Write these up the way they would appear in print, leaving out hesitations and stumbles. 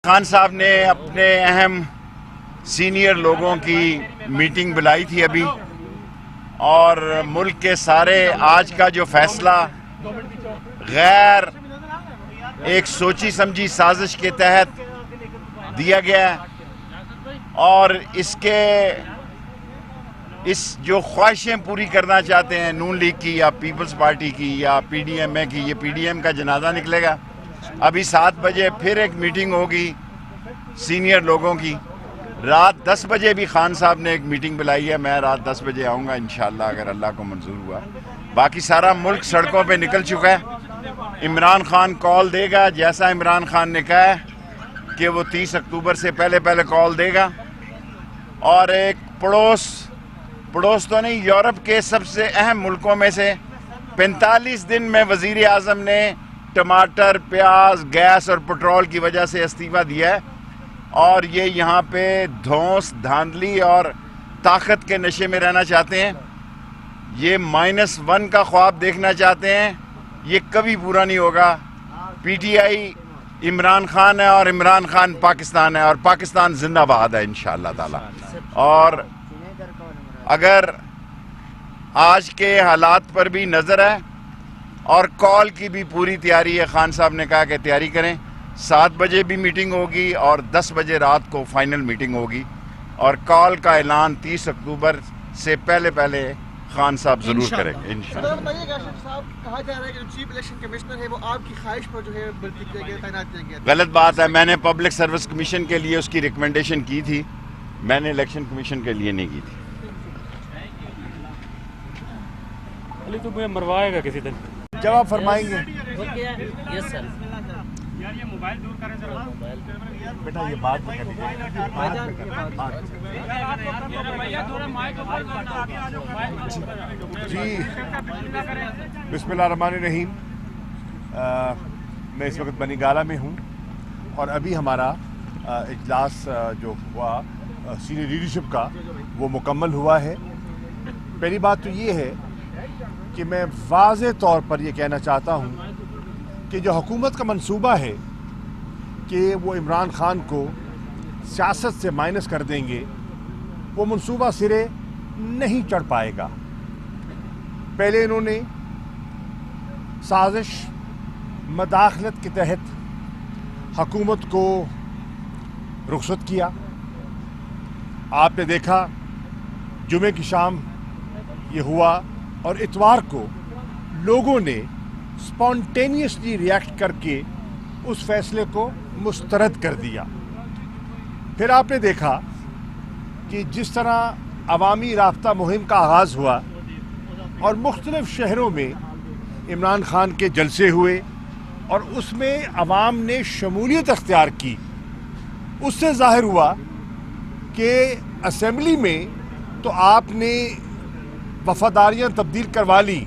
خان صاحب نے اپنے اہم سینئر لوگوں کی میٹنگ بلائی تھی ابھی، اور ملک کے سارے آج کا جو فیصلہ غیر ایک سوچی سمجھی سازش کے تحت دیا گیا ہے، اور اس جو خواہشیں پوری کرنا چاہتے ہیں نون لیگ کی یا پیپلز پارٹی کی یا پی ڈی ایم اے کی، یہ پی ڈی ایم کا جنازہ نکلے گا۔ ابھی 7 بجے پھر ایک میٹنگ ہوگی سینئر لوگوں کی، رات 10 بجے بھی خان صاحب نے ایک میٹنگ بلائی ہے۔ میں رات 10 بجے آؤں گا انشاءاللہ اگر اللہ کو منظور ہوا۔ باقی سارا ملک سڑکوں پہ نکل چکا ہے۔ عمران خان کال دے گا، جیسا عمران خان نے کہا ہے کہ وہ 30 اکتوبر سے پہلے کال دے گا، اور ایک پڑوس تو نہیں، یورپ کے سب سے اہم ملکوں میں سے 45 دن میں وزیر اعظم نے ٹماٹر، پیاز، گیس اور پٹرول کی وجہ سے استعفیٰ دیا ہے، اور یہ یہاں پہ دھونس، دھاندلی اور طاقت کے نشے میں رہنا چاہتے ہیں۔ یہ -1 کا خواب دیکھنا چاہتے ہیں، یہ کبھی پورا نہیں ہوگا۔ P T I Imran Khan ہے اور عمران خان پاکستان ہے، اور پاکستان زندہ باد ہے انشاءاللہ تعالی۔ اور اگر آج کے حالات پر بھی نظر ہے اور کال کی بھی پوری تیاری ہے، خان صاحب نے کہا کہ تیاری کریں، 7 بجے بھی میٹنگ ہوگی اور 10 بجے رات کو فائنل میٹنگ ہوگی، اور کال کا اعلان 30 اکتوبر سے پہلے خان صاحب ضرور کریں گے انشاءاللہ۔ بتائیے گا صاحب، کہا جا رہا ہے کہ جو چیف الیکشن کمشنر ہے وہ آپ کی خواہش پر جو ہے تعینات کیا گیا۔ غلط بات ہے، میں نے پبلک سروس کمیشن کے لیے اس کی ریکمنڈیشن کی تھی، میں نے الیکشن کمیشن کے لیے نہیں کی تھی۔ علی تو مجھے مروائے گا کسی دن، جواب فرمائیں گے یس سر۔ بیٹا یہ بات میں کرنی جی، بسم اللہ الرحمن الرحیم۔ میں اس وقت بنی گالہ میں ہوں، اور ابھی ہمارا اجلاس جو ہوا سینئر لیڈرشپ کا وہ مکمل ہوا ہے۔ پہلی بات تو یہ ہے کہ میں واضح طور پر یہ کہنا چاہتا ہوں کہ جو حکومت کا منصوبہ ہے کہ وہ عمران خان کو سیاست سے مائنس کر دیں گے، وہ منصوبہ سرے نہیں چڑھ پائے گا۔ پہلے انہوں نے سازش مداخلت کے تحت حکومت کو رخصت کیا۔ آپ نے دیکھا جمعے کی شام یہ ہوا، اور اتوار کو لوگوں نے سپونٹینیسلی ریئیکٹ کر کے اس فیصلے کو مسترد کر دیا۔ پھر آپ نے دیکھا کہ جس طرح عوامی رابطہ مہم کا آغاز ہوا اور مختلف شہروں میں عمران خان کے جلسے ہوئے اور اس میں عوام نے شمولیت اختیار کی، اس سے ظاہر ہوا کہ اسمبلی میں تو آپ نے وفاداریاں تبدیل کروا لی،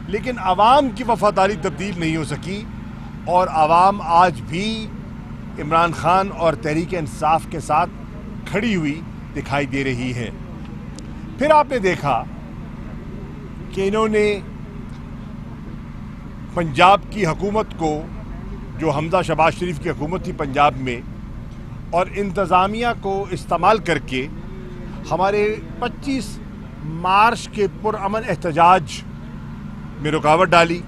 لیکن عوام کی وفاداری تبدیل نہیں ہو سکی، اور عوام آج بھی عمران خان اور تحریک انصاف کے ساتھ کھڑی ہوئی دکھائی دے رہی ہے۔ پھر آپ نے دیکھا کہ انہوں نے پنجاب کی حکومت کو، جو حمزہ شہباز شریف کی حکومت تھی پنجاب میں، اور انتظامیہ کو استعمال کر کے ہمارے 25 مارچ کے پرامن احتجاج میں رکاوٹ ڈالی،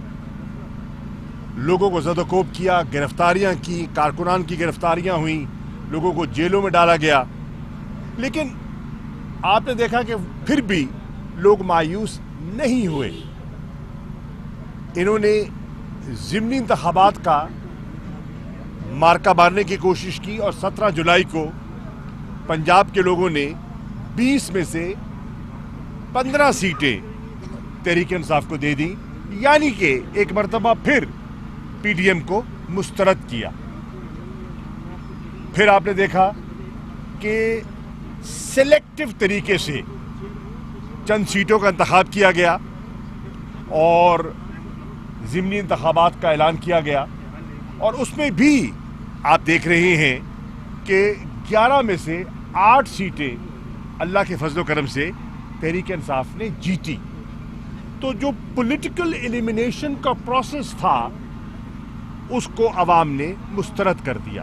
لوگوں کو زد و کوب کیا، گرفتاریاں کی، کارکنان کی گرفتاریاں ہوئیں، لوگوں کو جیلوں میں ڈالا گیا۔ لیکن آپ نے دیکھا کہ پھر بھی لوگ مایوس نہیں ہوئے۔ انہوں نے ضمنی انتخابات کا مارکہ مارنے کی کوشش کی، اور 17 جولائی کو پنجاب کے لوگوں نے 20 میں سے 15 سیٹیں تحریک انصاف کو دے دی، یعنی کہ ایک مرتبہ پھر پی ڈی ایم کو مسترد کیا۔ پھر آپ نے دیکھا کہ سلیکٹو طریقے سے چند سیٹوں کا انتخاب کیا گیا اور ضمنی انتخابات کا اعلان کیا گیا، اور اس میں بھی آپ دیکھ رہے ہیں کہ 11 میں سے 8 سیٹیں اللہ کے فضل و کرم سے تحریک انصاف نے جیتی۔ تو جو پولیٹیکل ایلیمینیشن کا پروسیس تھا اس کو عوام نے مسترد کر دیا۔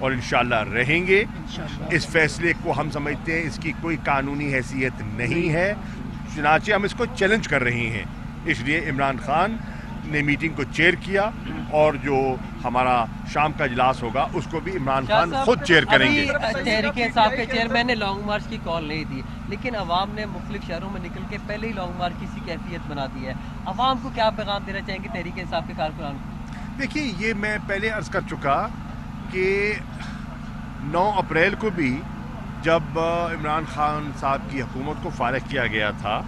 اور انشاءاللہ رہیں گے. اس فیصلے کو ہم سمجھتے ہیں اس کی کوئی قانونی حیثیت نہیں ہے، چنانچہ ہم اس کو چیلنج کر رہے ہیں. اس لیے عمران خان نے میٹنگ کو چیئر کیا اور جو ہمارا شام کا اجلاس ہوگا اس کو بھی عمران خان خود چیئر کریں گے. تحریک انصاف کے چیئرمین نے لانگ مارچ کی کال نہیں دی، لیکن عوام نے مختلف شہروں میں نکل کے پہلے ہی لانگ مارچ کی سی کیفیت بنا دی ہے. عوام کو کیا پیغام دینا چاہیں گے تحریک انصاف کے کارکنان کو؟ دیکھیے، یہ میں پہلے عرض کر چکا کہ 9 اپریل کو بھی جب عمران خان صاحب کی حکومت کو فارغ کیا گیا تھا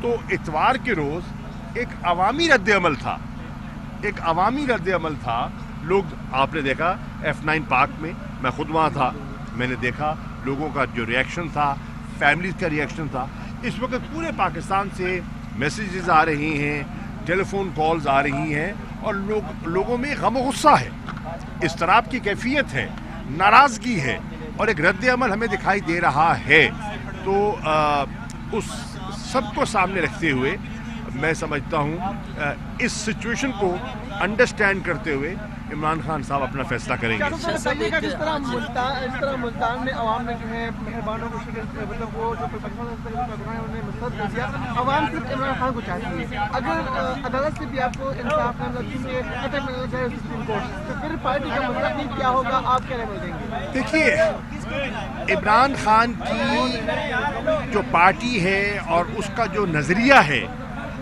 تو اتوار کے روز ایک عوامی رد عمل تھا. لوگ، آپ نے دیکھا F9 پارک میں، میں خود وہاں تھا، میں نے دیکھا لوگوں کا جو ریئیکشن تھا، فیملیز کا ریئیکشن تھا. اس وقت پورے پاکستان سے میسیجز آ رہی ہیں، ٹیلی فون کالز آ رہی ہیں اور لوگوں میں غم و غصہ ہے، اضطراب کی کیفیت ہے، ناراضگی ہے اور ایک رد عمل ہمیں دکھائی دے رہا ہے. تو اس سب کو سامنے رکھتے ہوئے میں سمجھتا ہوں اس سچویشن کو انڈرسٹینڈ کرتے ہوئے عمران خان صاحب اپنا فیصلہ کریں گے. جس طرح ملتان میں عوام نے جو ہے مہربانوں کو مطلب وہ جو عوام صرف عمران خان کو چاہتی ہے. اگر عدالت سے بھی آپ کو انصاف نہ ملے سپریم کورٹ تو پھر پارٹی کا مطلب کیا ہوگا، آپ کیا رائے دیں گے؟ دیکھیے، عمران خان کی جو پارٹی ہے اور اس کا جو نظریہ ہے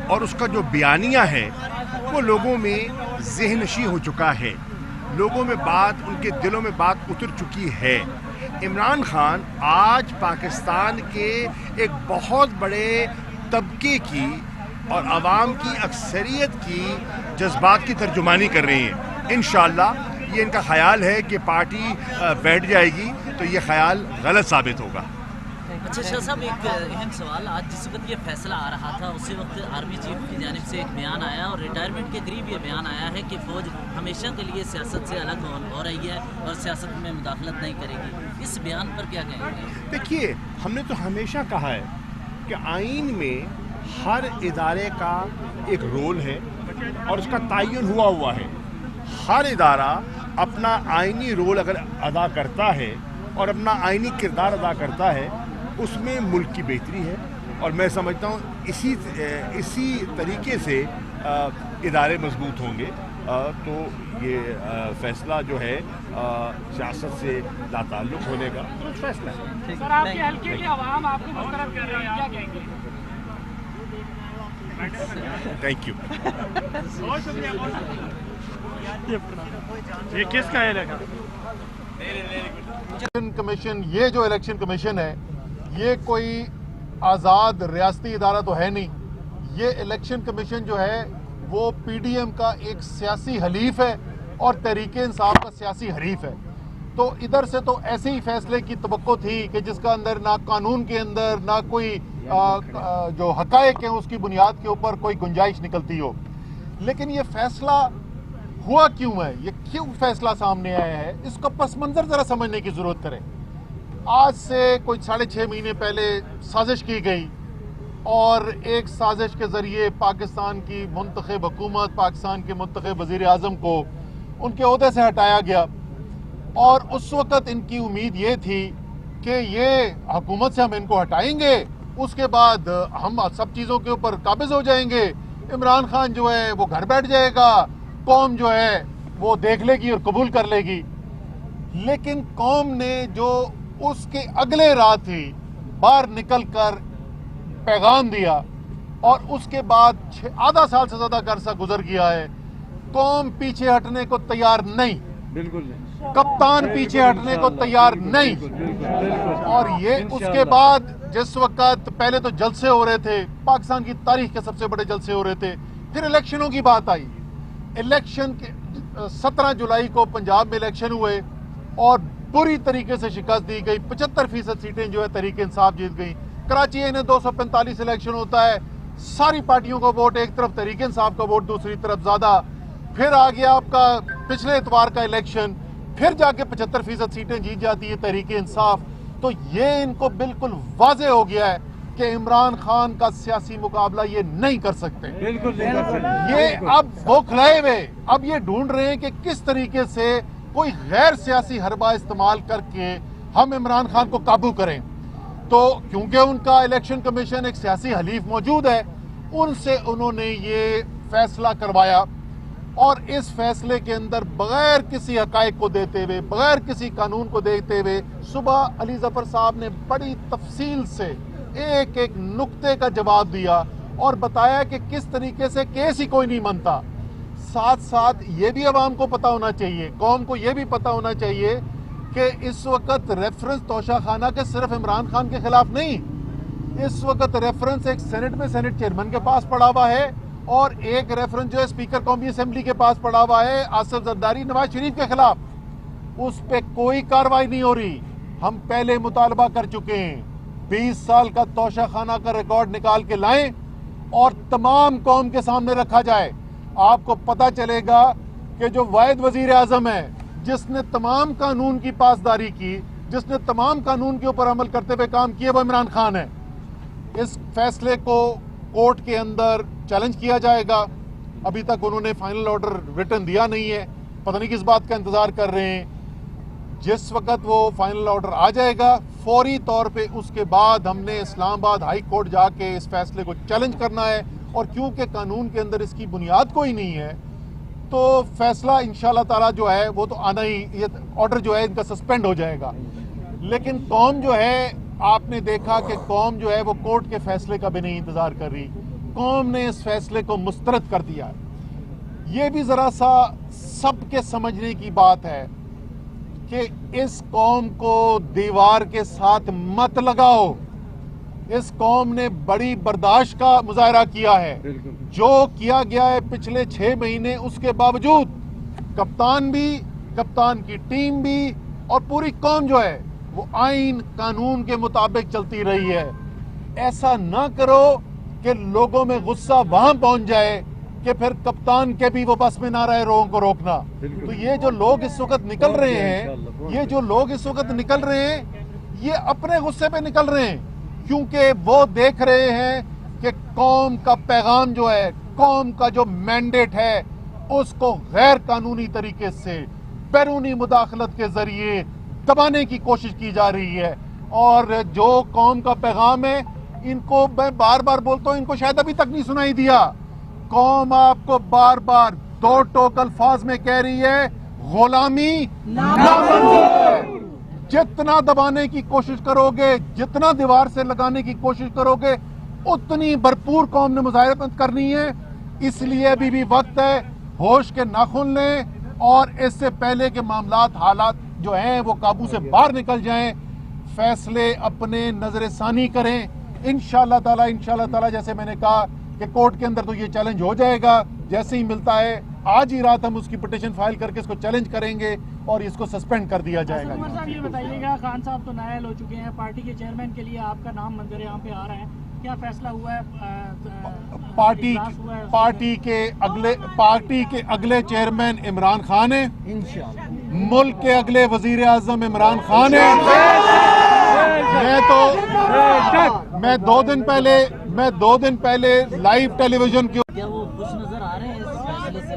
اور اس کا جو بیانیہ ہے وہ لوگوں میں ذہن نشین ہو چکا ہے، لوگوں میں بات، ان کے دلوں میں بات اتر چکی ہے. عمران خان آج پاکستان کے ایک بہت بڑے طبقے کی اور عوام کی اکثریت کی جذبات کی ترجمانی کر رہے ہیں. انشاءاللہ یہ ان کا خیال ہے کہ پارٹی بیٹھ جائے گی تو یہ خیال غلط ثابت ہوگا. اچھا شاہ صاحب، ایک اہم سوال، آج جس وقت یہ فیصلہ آ رہا تھا اسی وقت آرمی چیف کی جانب سے ایک بیان آیا اور ریٹائرمنٹ کے قریب یہ بیان آیا ہے کہ فوج ہمیشہ کے لیے سیاست سے الگ ہو رہی ہے اور سیاست میں مداخلت نہیں کرے گی. اس بیان پر کیا کہیں گے؟ دیکھیے، ہم نے تو ہمیشہ کہا ہے کہ آئین میں ہر ادارے کا ایک رول ہے اور اس کا تعین ہوا ہے. ہر ادارہ اپنا آئینی رول اگر ادا کرتا ہے اور اپنا آئینی کردار ادا کرتا ہے اس میں ملک کی بہتری ہے. اور میں سمجھتا ہوں اسی طریقے سے ادارے مضبوط ہوں گے. تو یہ فیصلہ جو ہے سیاست سے لا تعلق ہونے کا فیصلہ ہے. سر، آپ کے حلقے کے عوام آپ کو برقرار کر رہے ہیں، کیا کہیں گے؟ Thank you. یہ کس کا ہے؟ الیکشن کمیشن، یہ جو الیکشن کمیشن ہے یہ کوئی آزاد ریاستی ادارہ تو ہے نہیں. یہ الیکشن کمیشن جو ہے وہ پی ڈی ایم کا ایک سیاسی حلیف ہے اور تحریک انصاف کا سیاسی حریف ہے. تو ادھر سے تو ایسے ہی فیصلے کی توقع تھی کہ جس کا اندر نہ قانون کے اندر نہ کوئی جو حقائق ہیں اس کی بنیاد کے اوپر کوئی گنجائش نکلتی ہو. لیکن یہ فیصلہ ہوا کیوں ہے، یہ کیوں فیصلہ سامنے آیا ہے، اس کا پس منظر ذرا سمجھنے کی ضرورت کریں. آج سے کوئی 6.5 مہینے پہلے سازش کی گئی اور ایک سازش کے ذریعے پاکستان کی منتخب حکومت، پاکستان کے منتخب وزیر اعظم کو ان کے عہدے سے ہٹایا گیا. اور اس وقت ان کی امید یہ تھی کہ یہ حکومت سے ہم ان کو ہٹائیں گے، اس کے بعد ہم سب چیزوں کے اوپر قابض ہو جائیں گے، عمران خان جو ہے وہ گھر بیٹھ جائے گا، قوم جو ہے وہ دیکھ لے گی اور قبول کر لے گی. لیکن قوم نے جو اس کے اگلے رات ہی باہر نکل کر پیغام دیا اور اس کے بعد آدھا سال سے زیادہ عرصہ گزر گیا ہے، قوم پیچھے ہٹنے کو تیار نہیں، بالکل نہیں، کپتان پیچھے ہٹنے کو تیار نہیں. اور یہ اس کے بعد جس وقت پہلے تو جلسے ہو رہے تھے، پاکستان کی تاریخ کے سب سے بڑے جلسے ہو رہے تھے، پھر الیکشنوں کی بات آئی. الیکشن کے 17 جولائی کو پنجاب میں الیکشن ہوئے اور پوری طریقے سے شکست دی گئی. 75% سیٹیں جو ہے تحریک انصاف جیت گئی. کراچی میں 245 الیکشن ہوتا ہے، ساری پارٹیوں کا ووٹ ایک طرف، تحریک انصاف کا ووٹ دوسری طرف زیادہ. پھر آ گیا آپ کا پچھلے اتوار کا الیکشن، پھر جا کے 75% سیٹیں جیت جاتی ہے تحریک انصاف. تو یہ ان کو بالکل واضح ہو گیا ہے کہ عمران خان کا سیاسی مقابلہ یہ نہیں کر سکتے. یہ اب بوکھلائے ہوئے اب یہ ڈھونڈ رہے ہیں کہ کس طریقے سے کوئی غیر سیاسی حربہ استعمال کر کے ہم عمران خان کو قابو کریں. تو کیونکہ ان کا الیکشن کمیشن ایک سیاسی حلیف موجود ہے، ان سے انہوں نے یہ فیصلہ کروایا، اور اس فیصلے کے اندر بغیر کسی حقائق کو دیتے ہوئے، بغیر کسی قانون کو دیتے ہوئے، صبح علی ظفر صاحب نے بڑی تفصیل سے ایک ایک نقطے کا جواب دیا اور بتایا کہ کس طریقے سے کیس ہی کوئی نہیں منتا. ساتھ ساتھ یہ بھی عوام کو پتہ ہونا چاہیے، قوم کو یہ بھی پتہ ہونا چاہیے کہ اس وقت ریفرنس توشہ خانہ کے صرف عمران خان کے خلاف نہیں، اس وقت ریفرنس ایک سینٹ میں سینٹ چیئرمین کے پاس پڑا ہوا ہے، اور ایک ریفرنس جو ہے اسپیکر قومی اسمبلی کے پاس پڑا ہوا ہے آصف زرداری نواز شریف کے خلاف. اس پہ کوئی کارروائی نہیں ہو رہی. ہم پہلے مطالبہ کر چکے ہیں 20 سال کا توشہ خانہ کا ریکارڈ نکال کے لائیں اور تمام قوم کے سامنے رکھا جائے. آپ کو پتہ چلے گا کہ جو واحد وزیر اعظم ہے جس نے تمام قانون کی پاسداری کی، جس نے تمام قانون کے اوپر عمل کرتے ہوئے کام کیے، وہ عمران خان ہے. اس فیصلے کو کورٹ کے اندر چیلنج کیا جائے گا. ابھی تک انہوں نے فائنل آرڈر ریٹن دیا نہیں ہے، پتہ نہیں کس بات کا انتظار کر رہے ہیں. جس وقت وہ فائنل آرڈر آ جائے گا فوری طور پہ اس کے بعد ہم نے اسلام آباد ہائی کورٹ جا کے اس فیصلے کو چیلنج کرنا ہے. اور کیونکہ قانون کے اندر اس کی بنیاد کوئی نہیں ہے تو فیصلہ انشاءاللہ تعالیٰ جو ہے وہ تو آنا ہی، یہ آرڈر جو ہے ان کا سسپینڈ ہو جائے گا. لیکن قوم جو ہے، آپ نے دیکھا کہ قوم جو ہے وہ کورٹ کے فیصلے کا بھی نہیں انتظار کر رہی. قوم نے اس فیصلے کو مسترد کر دیا ہے. یہ بھی ذرا سا سب کے سمجھنے کی بات ہے کہ اس قوم کو دیوار کے ساتھ مت لگاؤ. اس قوم نے بڑی برداشت کا مظاہرہ کیا ہے. جو کیا گیا ہے پچھلے 6 مہینے، اس کے باوجود کپتان بھی، کپتان کی ٹیم بھی اور پوری قوم جو ہے وہ آئین قانون کے مطابق چلتی رہی ہے. ایسا نہ کرو کہ لوگوں میں غصہ وہاں پہنچ جائے کہ پھر کپتان کے بھی وہ بس میں نہ رہے لوگوں کو روکنا. تو یہ جو لوگ اس وقت نکل رہے ہیں، یہ جو لوگ اس وقت نکل رہے ہیں، یہ اپنے غصے پہ نکل رہے ہیں، کیونکہ وہ دیکھ رہے ہیں کہ قوم کا پیغام جو ہے، قوم کا جو مینڈیٹ ہے، اس کو غیر قانونی طریقے سے بیرونی مداخلت کے ذریعے دبانے کی کوشش کی جا رہی ہے. اور جو قوم کا پیغام ہے، ان کو میں بار بار بولتا ہوں، ان کو شاید ابھی تک نہیں سنائی دیا. قوم آپ کو بار بار 2 ٹوک الفاظ میں کہہ رہی ہے، غلامی نامنظور ہے. جتنا دبانے کی کوشش کرو گے، جتنا دیوار سے لگانے کی کوشش کرو گے، اتنی بھرپور قوم نے مظاہرات کرنی ہے. اس لیے ابھی بھی وقت ہے، ہوش کے ناخن لیں اور اس سے پہلے کہ معاملات، حالات جو ہیں وہ قابو سے باہر نکل جائیں، فیصلے اپنے نظر ثانی کریں. انشاءاللہ تعالیٰ جیسے میں نے کہا کہ کورٹ کے اندر تو یہ چیلنج ہو جائے گا. جیسے ہی ملتا ہے آج ہی رات ہم اس کی پٹیشن فائل کر کے اس کو چیلنج کریں گے اور اس کو سسپینڈ کر دیا جائے گا. عمر صاحب یہ بتائیے گا، خان صاحب تو نائل ہو چکے ہیں، پارٹی کے چیئرمین کے لیے آپ کا نام منظر عام پہ آ رہا ہے، کیا فیصلہ ہوا ہے؟ پارٹی کے اگلے چیئرمین عمران خان ہیں، ملک کے اگلے وزیر اعظم عمران خان ہیں. میں 2 دن پہلے لائیو ٹیلی ویژن کی، کیا وہ خوش نظر آ رہے ہیں اس فیصلے سے؟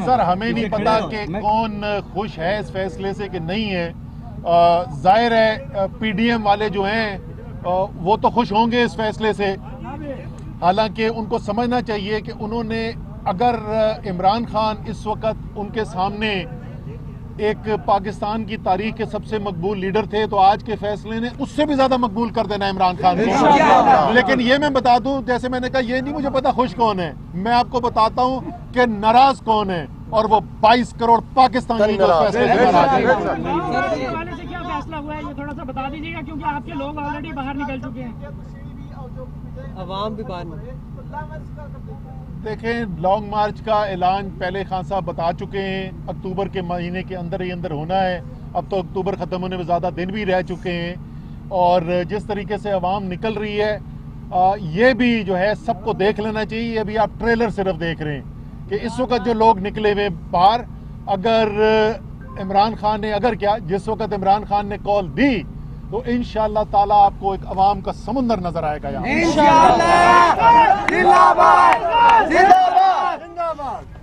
سر ہمیں نہیں پتا کہ کون خوش ہے اس فیصلے سے کہ نہیں ہے. ظاہر ہے پی ڈی ایم والے جو ہیں وہ تو خوش ہوں گے اس فیصلے سے، حالانکہ ان کو سمجھنا چاہیے کہ انہوں نے، اگر عمران خان اس وقت ان کے سامنے ایک پاکستان کی تاریخ کے سب سے مقبول لیڈر تھے تو آج کے فیصلے نے اس سے بھی زیادہ مقبول کر دینا عمران خان کو. لیکن یہ میں بتا دوں، جیسے میں نے کہا، یہ نہیں مجھے پتا خوش کون ہے، میں آپ کو بتاتا ہوں کہ ناراض کون ہے، اور وہ 22 کروڑ پاکستانی جو فیصلے سے ناراض ہیں. حوالے سے کیا فیصلہ ہوا ہے یہ تھوڑا سا بتا دیجیے گا، کیونکہ آپ کے لوگ آلریڈی باہر نکل چکے ہیں. عوام بھی باہر. دیکھیں، لانگ مارچ کا اعلان پہلے خان صاحب بتا چکے ہیں، اکتوبر کے مہینے کے اندر ہی اندر ہونا ہے. اب تو اکتوبر ختم ہونے میں زیادہ دن بھی رہ چکے ہیں، اور جس طریقے سے عوام نکل رہی ہے، یہ بھی جو ہے سب کو دیکھ لینا چاہیے. ابھی آپ ٹریلر صرف دیکھ رہے ہیں کہ اس وقت جو لوگ نکلے ہوئے باہر، اگر عمران خان نے، جس وقت عمران خان نے کال دی تو انشاءاللہ تعالیٰ آپ کو ایک عوام کا سمندر نظر آئے گا.